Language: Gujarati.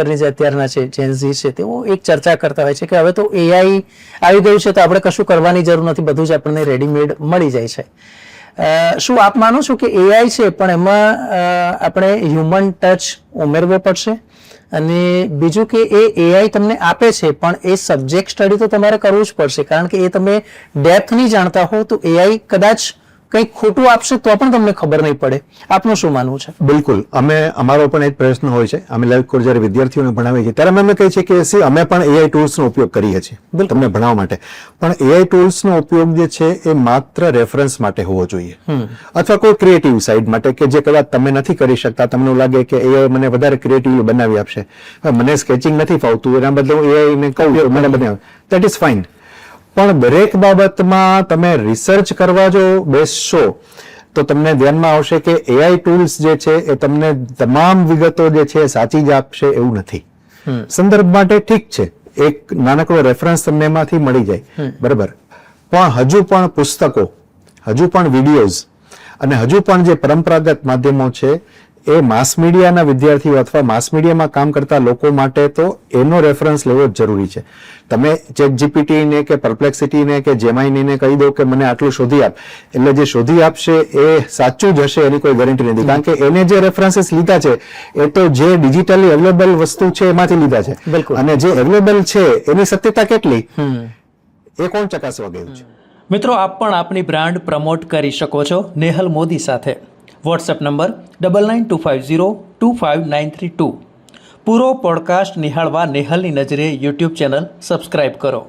જે અત્યારના છે જેનઝી છે તેઓ એક ચર્ચા કરતા હોય છે કે હવે તો એઆઈ આવી ગયું છે તો આપણે કશું કરવાની જરૂર નથી, બધું જ આપણને રેડીમેડ મળી જાય છે. શું આપ માનો છો કે એઆઈ છે પણ એમાં આપણે હ્યુમન ટચ ઉમેરવો પડશે? અને બીજું કે એ એઆઈ તમને આપે છે પણ એ સબ્જેક્ટ સ્ટડી તો તમારે કરવું જ પડશે, કારણ કે એ તમે ડેપ્થ નહીં જાણતા હો તો એઆઈ કદાચ કંઈક ખોટું આપશે તો પણ તમને ખબર નહીં પડે. આપનું શું માનવું છે? બિલકુલ, અમારો પણ એક પ્રશ્ન હોય છે. અમે લાઈવ કોર્સ જ્યારે વિદ્યાર્થીઓને ભણાવીએ છીએ ત્યારે અમે કહીએ છીએ કે અમે પણ એઆઈ ટૂલ્સનો ઉપયોગ કરીએ છીએ તમને ભણાવવા માટે, પણ એઆઈ ટૂલ્સનો ઉપયોગ જે છે એ માત્ર રેફરન્સ માટે હોવો જોઈએ, અથવા કોઈ ક્રિએટિવ સાઇડ માટે કે જે કદાચ તમે નથી કરી શકતા, તમને એવું લાગે કે એઆઈ મને વધારે ક્રિએટિવ બનાવી આપશે, મને સ્કેચિંગ નથી ફાવતું, એના બદલે હું એઆઈને કહું મને બનાવે, દેટ ઇઝ ફાઇન. પણ દરેક બાબતમાં તમે રિસર્ચ કરવા જો બેસશો તો તમને ધ્યાનમાં આવશે કે એઆઈ ટૂલ્સ જે છે એ તમને તમામ વિગતો જે છે સાચી જ આપશે એવું નથી. સંદર્ભ માટે ઠીક છે, એક નાનકડો રેફરન્સ તમને એમાંથી મળી જાય, બરાબર, પણ હજુ પણ પુસ્તકો, હજુ પણ વિડીયોઝ અને હજુ પણ જે પરંપરાગત માધ્યમો છે એ માસ મીડિયાના વિદ્યાર્થીઓ અથવા માસ મીડિયામાં કામ કરતા લોકો માટે તો એનો રેફરન્સ લેવો જ જરૂરી છે. તમે ચેટ જીપીટીને કે પરપ્લેક્સિટીને કે જેમાઇનીને કહી દો કે મને આટલું શોધી આપ, એટલે જે શોધી આપશે એ સાચું જ હશે એની કોઈ ગેરંટી નથી, કારણ કે એને જે રેફરન્સીસ લીધા છે એ તો જે ડિજિટલી અવેલેબલ વસ્તુ છે એમાંથી લીધા છે, અને જે અવેલેબલ છે એની સત્યતા કેટલી એ કોણ ચકાસવા ગયું છે? મિત્રો, આપ પણ આપની બ્રાન્ડ પ્રમોટ કરી શકો છો નેહલ મોદી સાથે. WhatsApp number 9925025932. પૂરો પોડકાસ્ટ નિહાળવા નેહલની નજરે યુટ્યુબ ચેનલ સબસ્ક્રાઇબ કરો.